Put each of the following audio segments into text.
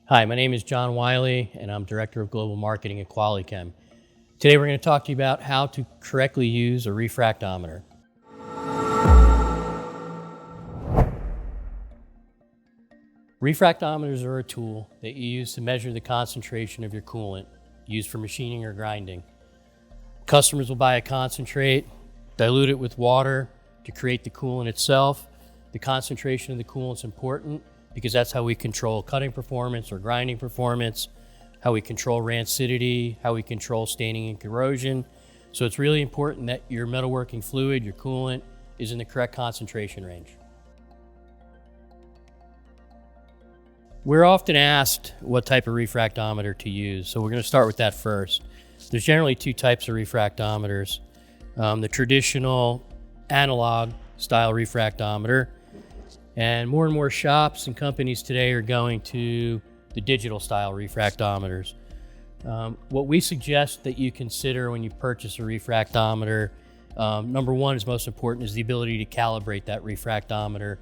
Hi, my name is John Wiley, and I'm Director of Global Marketing at QualiChem. Today we're going to talk to you about how to correctly use a refractometer. Refractometers are a tool that you use to measure the concentration of your coolant, used for machining or grinding. Customers will buy a concentrate, dilute it with water to create the coolant itself. The concentration of the coolant is important because that's how we control cutting performance or grinding performance, how we control rancidity, how we control staining and corrosion. So it's really important that your metalworking fluid, your coolant, is in the correct concentration range. We're often asked what type of refractometer to use, so we're going to start with that first. There's generally two types of refractometers. The traditional analog style refractometer, and more shops and companies today are going to the digital style refractometers. What we suggest that you consider when you purchase a refractometer, number one is most important, is the ability to calibrate that refractometer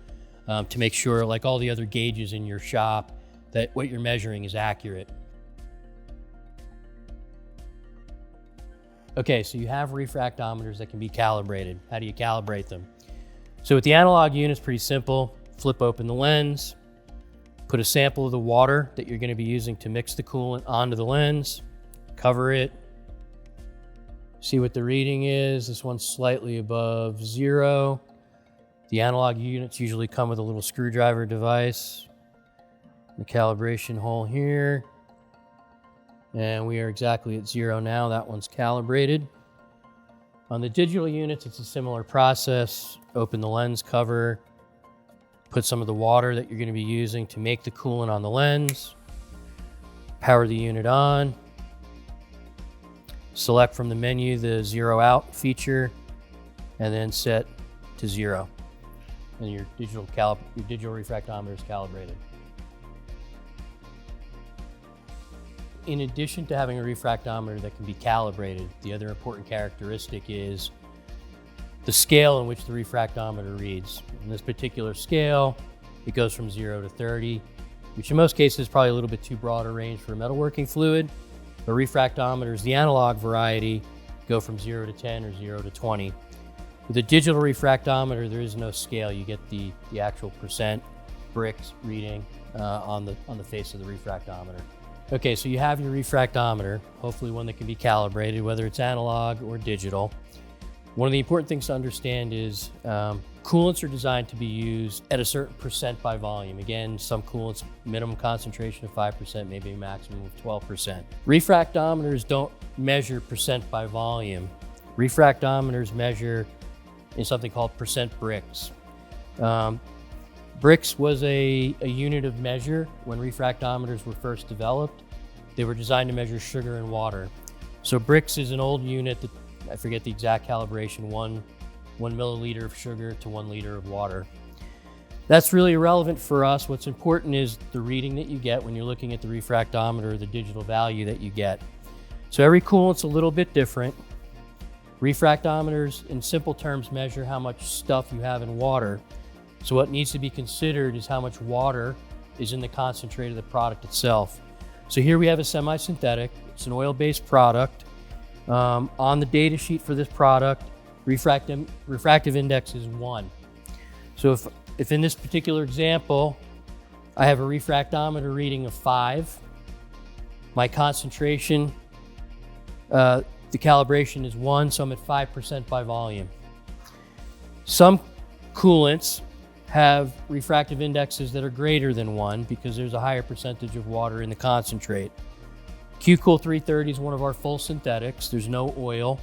to make sure, like all the other gauges in your shop, that what you're measuring is accurate. Okay, so you have refractometers that can be calibrated. How do you calibrate them? So with the analog unit, it's pretty simple. Flip open the lens, put a sample of the water that you're going to be using to mix the coolant onto the lens, cover it, see what the reading is. This one's slightly above 0. The analog units usually come with a little screwdriver device, the calibration hole here, and we are exactly at 0 now. That one's calibrated. On the digital units, it's a similar process. Open the lens cover, put some of the water that you're going to be using to make the coolant on the lens, power the unit on, select from the menu the 0 out feature, and then set to 0. And your digital refractometer is calibrated. In addition to having a refractometer that can be calibrated, the other important characteristic is the scale in which the refractometer reads. In this particular scale, it goes from 0 to 30, which in most cases is probably a little bit too broad a range for a metalworking fluid. But refractometers, the analog variety, go from 0 to 10 or 0 to 20. With a digital refractometer, there is no scale. You get the actual percent bricks reading on the face of the refractometer. Okay, so you have your refractometer, hopefully one that can be calibrated, whether it's analog or digital. One of the important things to understand is coolants are designed to be used at a certain percent by volume. Again, some coolants, minimum concentration of 5%, maybe a maximum of 12%. Refractometers don't measure percent by volume. Refractometers measure in something called percent bricks. Bricks was a unit of measure when refractometers were first developed. They were designed to measure sugar and water. So bricks is an old unit that, I forget the exact calibration, 1 milliliter of sugar to 1 liter of water. That's really irrelevant for us. What's important is the reading that you get when you're looking at the refractometer, the digital value that you get. So every coolant's a little bit different. Refractometers, in simple terms, measure how much stuff you have in water. So what needs to be considered is how much water is in the concentrate of the product itself. So here we have a semi-synthetic. It's an oil-based product. On the data sheet for this product, refractive index is 1. So if in this particular example, I have a refractometer reading of 5, my concentration, the calibration is 1, so I'm at 5% by volume. Some coolants have refractive indexes that are greater than 1 because there's a higher percentage of water in the concentrate. Q-Cool 330 is one of our full synthetics. There's no oil.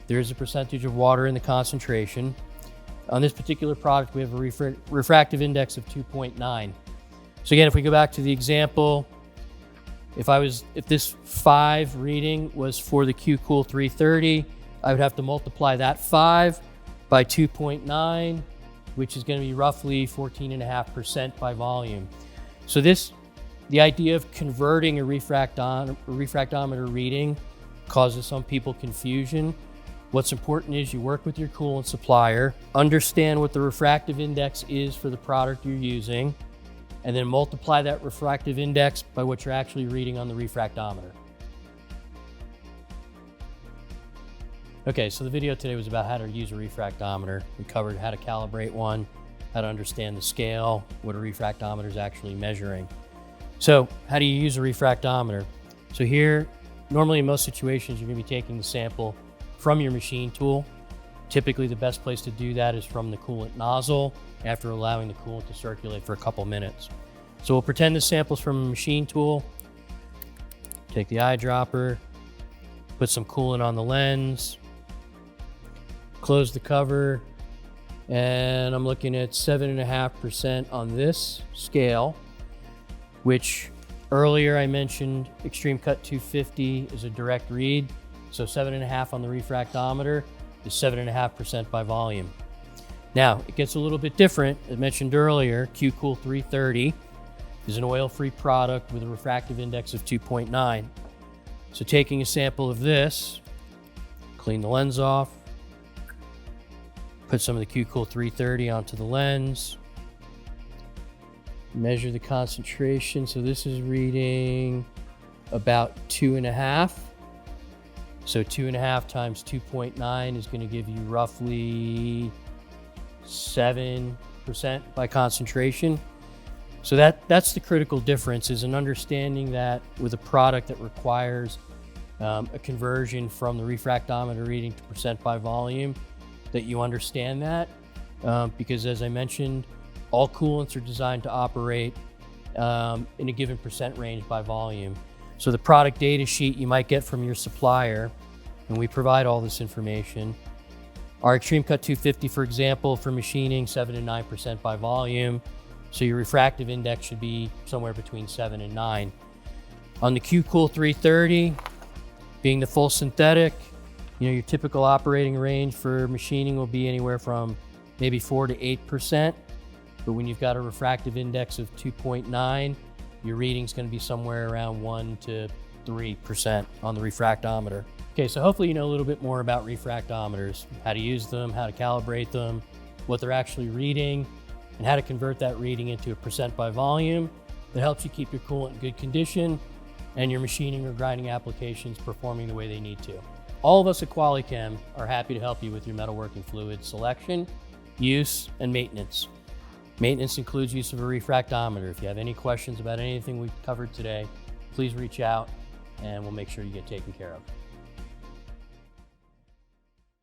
There is a percentage of water in the concentration. On this particular product, we have a refractive index of 2.9. So again, if we go back to the example, if this 5 reading was for the Q-Cool 330, I would have to multiply that 5 by 2.9, which is going to be roughly 14.5% by volume. So the idea of converting a refractometer reading causes some people confusion. What's important is you work with your coolant supplier, understand what the refractive index is for the product you're using, and then multiply that refractive index by what you're actually reading on the refractometer. Okay, so the video today was about how to use a refractometer. We covered how to calibrate one, how to understand the scale, what a refractometer is actually measuring. So how do you use a refractometer? So here, normally in most situations, you're gonna be taking the sample from your machine tool. Typically the best place to do that is from the coolant nozzle after allowing the coolant to circulate for a couple minutes. So we'll pretend the sample's from a machine tool, take the eyedropper, put some coolant on the lens, close the cover, and I'm looking at 7.5% on this scale, which earlier I mentioned Extreme Cut 250 is a direct read. So 7.5 on the refractometer is 7.5% by volume. Now it gets a little bit different. As mentioned earlier, Q-Cool 330 is an oil-free product with a refractive index of 2.9. So taking a sample of this, clean the lens off, put some of the Q-Cool 330 onto the lens, measure the concentration. So this is reading about 2.5. So 2.5 times 2.9 is going to give you roughly 7% by concentration. So that's the critical difference, is an understanding that with a product that requires a conversion from the refractometer reading to percent by volume, that you understand that, because as I mentioned, all coolants are designed to operate in a given percent range by volume. So the product data sheet you might get from your supplier, and we provide all this information. Our Extreme Cut 250, for example, for machining, 7 and 9% by volume. So your refractive index should be somewhere between 7 and 9. On the Q-Cool 330, being the full synthetic, your typical operating range for machining will be anywhere from maybe 4 to 8%. But when you've got a refractive index of 2.9, your reading's going to be somewhere around 1 to 3% on the refractometer. Okay, so hopefully you know a little bit more about refractometers, how to use them, how to calibrate them, what they're actually reading, and how to convert that reading into a percent by volume that helps you keep your coolant in good condition and your machining or grinding applications performing the way they need to. All of us at QualiChem are happy to help you with your metalworking fluid selection, use, and maintenance. Maintenance includes use of a refractometer. If you have any questions about anything we've covered today, please reach out and we'll make sure you get taken care of.